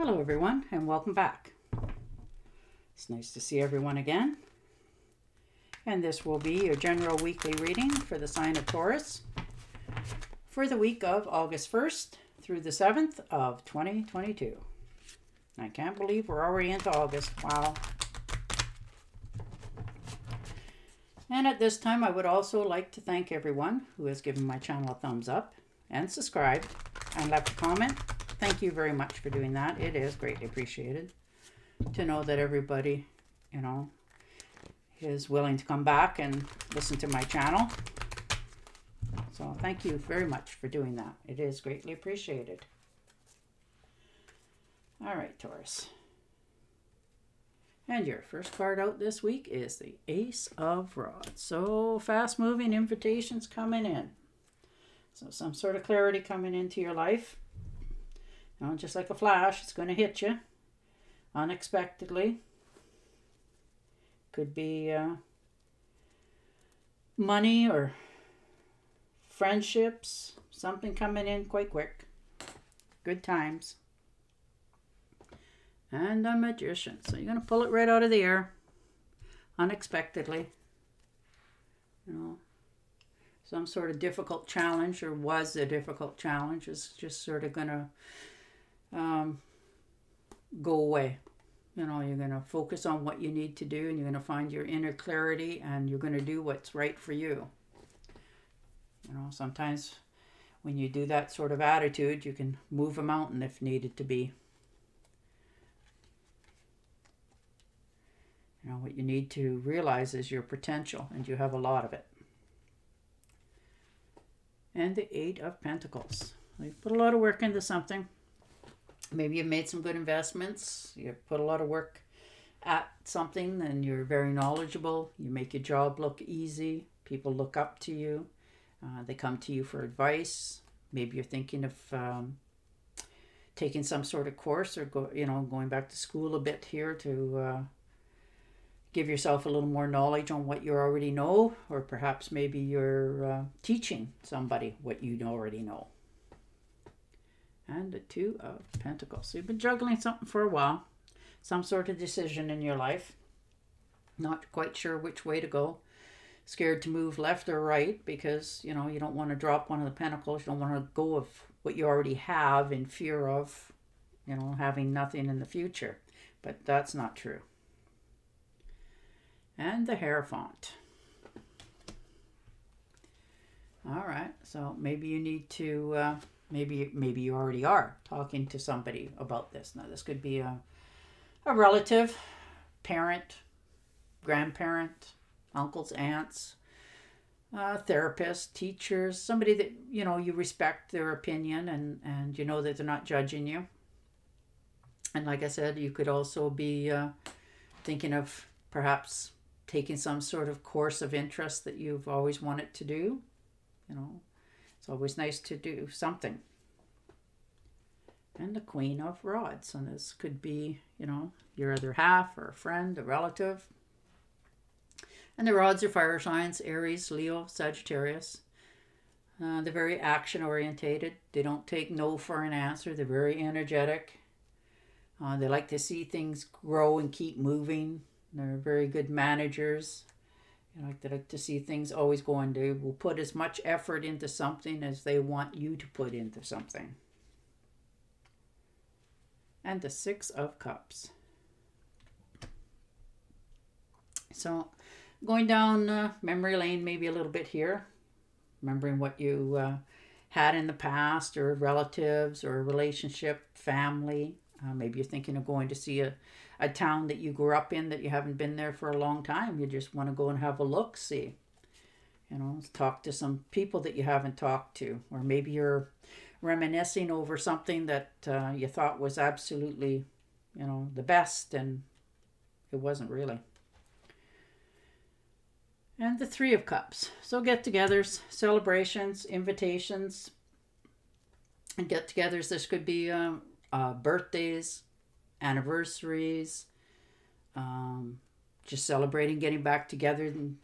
Hello everyone and welcome back. It's nice to see everyone again. And this will be your general weekly reading for the sign of Taurus for the week of August 1st through the 7th of 2022. I can't believe we're already into August. Wow. And at this time, I would also like to thank everyone who has given my channel a thumbs up and subscribed and left a comment. Thank you very much for doing that. It is greatly appreciated to know that everybody, is willing to come back and listen to my channel. So thank you very much for doing that. It is greatly appreciated. All right, Taurus. And your first card out this week is the Ace of Rods. So fast-moving invitations coming in. So some sort of clarity coming into your life. Just like a flash, it's going to hit you unexpectedly. Could be money or friendships, something coming in quite quick. Good times. And a Magician. So you're going to pull it right out of the air unexpectedly. Some sort of difficult challenge, or was a difficult challenge, is just sort of going to go away. You're going to focus on what you need to do, and you're going to find your inner clarity, and you're going to do what's right for you. Sometimes when you do that sort of attitude, you can move a mountain if needed to be. What you need to realize is your potential, and you have a lot of it. And the Eight of Pentacles. You've put a lot of work into something. Maybe you've made some good investments. You've put a lot of work at something, and you're very knowledgeable. You make your job look easy. People look up to you. They come to you for advice. Maybe you're thinking of taking some sort of course, or going back to school a bit here to give yourself a little more knowledge on what you already know, or perhaps maybe you're teaching somebody what you already know. And the Two of Pentacles. So you've been juggling something for a while. Some sort of decision in your life. Not quite sure which way to go. Scared to move left or right because, you don't want to drop one of the pentacles. You don't want to go of what you already have in fear of, having nothing in the future. But that's not true. And the Hierophant. All right, so maybe you need to, maybe you already are talking to somebody about this. Now, this could be a relative, parent, grandparent, uncles, aunts, therapist, teachers, somebody that, you respect their opinion, and you know that they're not judging you. And like I said, you could also be thinking of perhaps taking some sort of course of interest that you've always wanted to do. It's always nice to do something. And the Queen of Rods. And this could be, your other half, or a friend, a relative. And the rods are fire signs: Aries, Leo, Sagittarius. They're very action orientated. They don't take no for an answer. They're very energetic. They like to see things grow and keep moving. They're very good managers. They like to see things always going. They will put as much effort into something as they want you to put into something. And the Six of Cups. So going down memory lane maybe a little bit here. Remembering what you had in the past, or relatives, or a relationship, family. Maybe you're thinking of going to see a town that you grew up in that you haven't been there for a long time. You just want to go and have a look, see. Talk to some people that you haven't talked to. Or maybe you're reminiscing over something that you thought was absolutely, the best, and it wasn't really. And the Three of Cups. So get-togethers, celebrations, invitations. And get-togethers, this could be birthdays, anniversaries, just celebrating, getting back together, and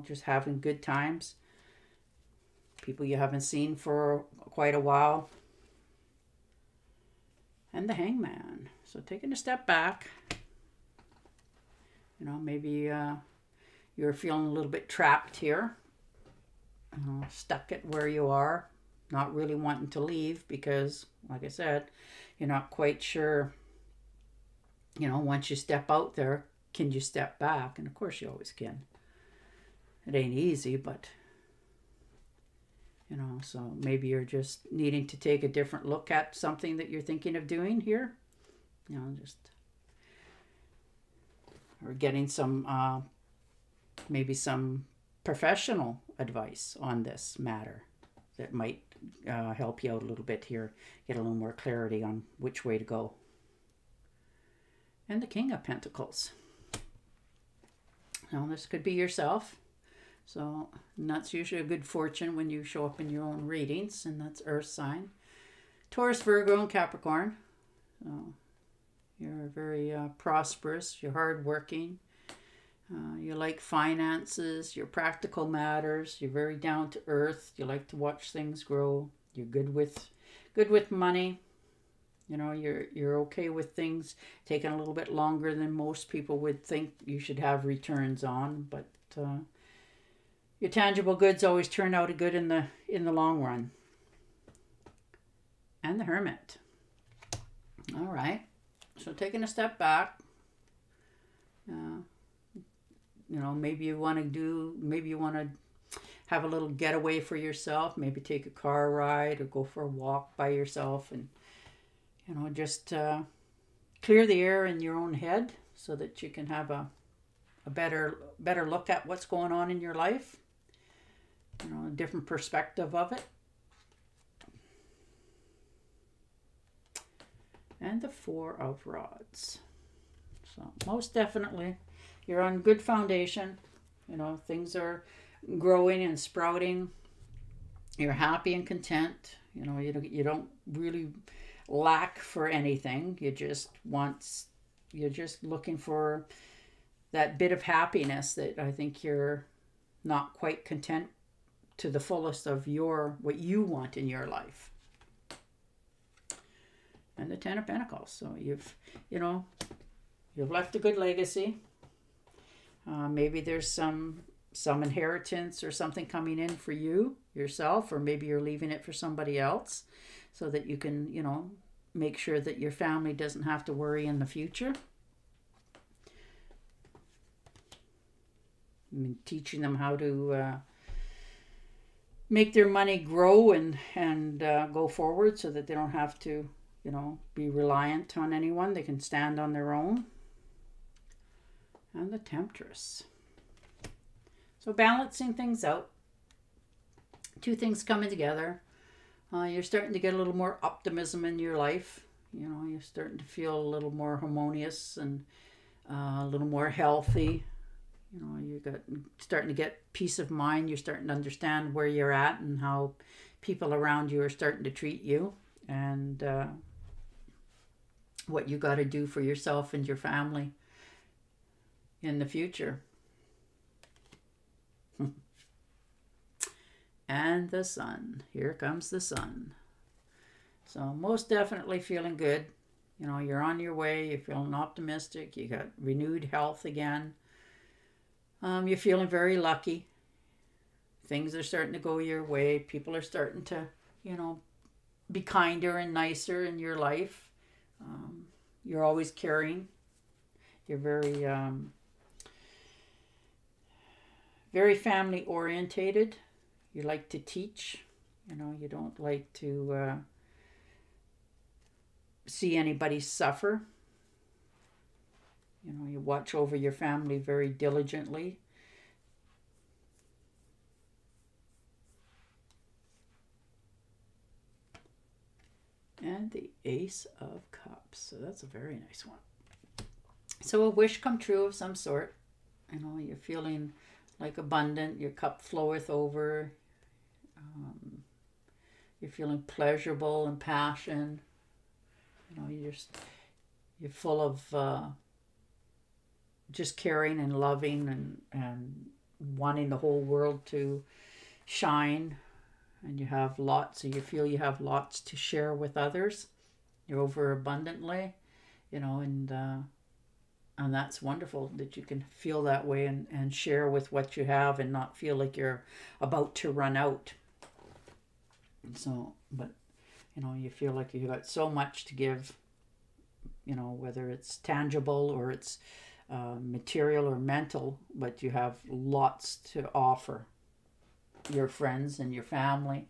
just having good times. People you haven't seen for quite a while. And the Hangman. So taking a step back, you know, maybe you're feeling a little bit trapped here, you know, stuck at where you are, not really wanting to leave because, like I said, you're not quite sure, you know, once you step out there, can you step back? And of course you always can. It ain't easy, but, you know, so maybe you're just needing to take a different look at something that you're thinking of doing here. You know, just, or getting some, maybe some professional advice on this matter that might help you out a little bit here, get a little more clarity on which way to go. And the King of Pentacles. Now, this could be yourself. So, and that's usually a good fortune when you show up in your own readings, and that's Earth sign. Taurus, Virgo, and Capricorn. So, you're very prosperous, you're hardworking, you like finances, you're practical matters, you're very down to earth, you like to watch things grow, you're good with money. You know, you're okay with things taking a little bit longer than most people would think you should have returns on, but your tangible goods always turn out good in the long run. And the Hermit. All right. So taking a step back, you know, maybe you want to have a little getaway for yourself, maybe take a car ride or go for a walk by yourself and, you know, just clear the air in your own head so that you can have a better look at what's going on in your life, you know, a different perspective of it. And the Four of Rods. So most definitely you're on good foundation. You know, things are growing and sprouting. You're happy and content. You know, you don't really lack for anything. You're just looking for that bit of happiness that I think you're not quite content to the fullest of what you want in your life. And the Ten of Pentacles. So you've left a good legacy. Maybe there's some inheritance or something coming in for you yourself, or maybe you're leaving it for somebody else so that you can, you know, make sure that your family doesn't have to worry in the future. I mean, teaching them how to make their money grow and go forward so that they don't have to, you know, be reliant on anyone. They can stand on their own. And the Temptress. So balancing things out. Two things coming together. You're starting to get a little more optimism in your life. You know, you're starting to feel a little more harmonious and a little more healthy. You know, you're starting to get peace of mind. You're starting to understand where you're at and how people around you are starting to treat you, and what you got to do for yourself and your family in the future. And the Sun. Here comes the Sun. So most definitely feeling good. You know, you're on your way. You're feeling optimistic. You got renewed health again. You're feeling very lucky. Things are starting to go your way. People are starting to, you know, be kinder and nicer in your life. You're always caring. You're very, very family orientated. You like to teach. You know, you don't like to see anybody suffer. You know, you watch over your family very diligently. And the Ace of Cups. So that's a very nice one. So a wish come true of some sort. You know, you're feeling like abundant. Your cup floweth over. You're feeling pleasurable and passion. You know, you're full of just caring and loving and wanting the whole world to shine. And you have lots, so you feel you have lots to share with others. You're over abundantly, you know, and that's wonderful that you can feel that way and share with what you have and not feel like you're about to run out. So, but, you know, you feel like you've got so much to give, you know, whether it's tangible or it's material or mental, but you have lots to offer your friends and your family.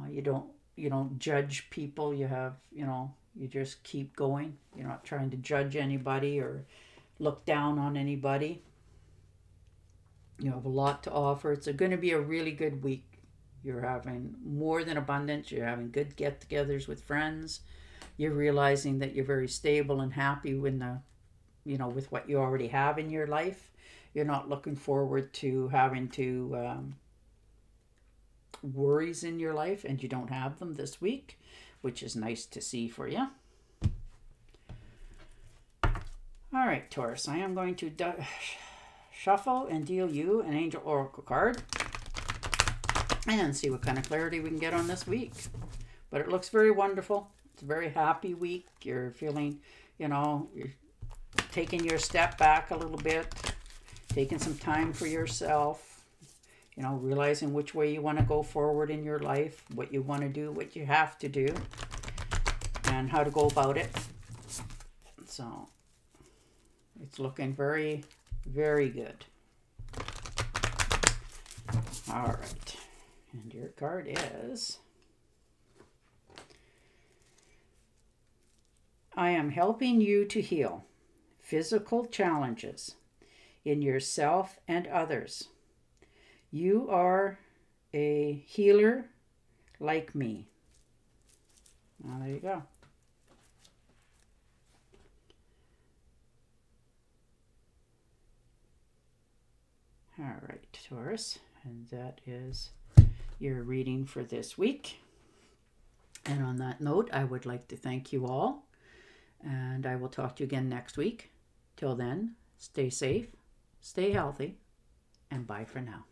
You don't judge people. You have, you know, you just keep going. You're not trying to judge anybody or look down on anybody. You have a lot to offer. It's going to be a really good week. You're having more than abundance. You're having good get-togethers with friends. You're realizing that you're very stable and happy with with what you already have in your life. You're not looking forward to having to worries in your life, and you don't have them this week, which is nice to see for you. All right, Taurus, I am going to shuffle and deal you an Angel Oracle card and see what kind of clarity we can get on this week. But it looks very wonderful. It's a very happy week. You're feeling, you know, you're taking your step back a little bit, taking some time for yourself, you know, realizing which way you want to go forward in your life, what you want to do, what you have to do, and how to go about it. So it's looking very, very good. All right. And your card is, I am helping you to heal physical challenges in yourself and others. You are a healer like me. Well, there you go. All right, Taurus, and that is your reading for this week. And on that note, I would like to thank you all, and I will talk to you again next week. Till then, stay safe, stay healthy, and bye for now.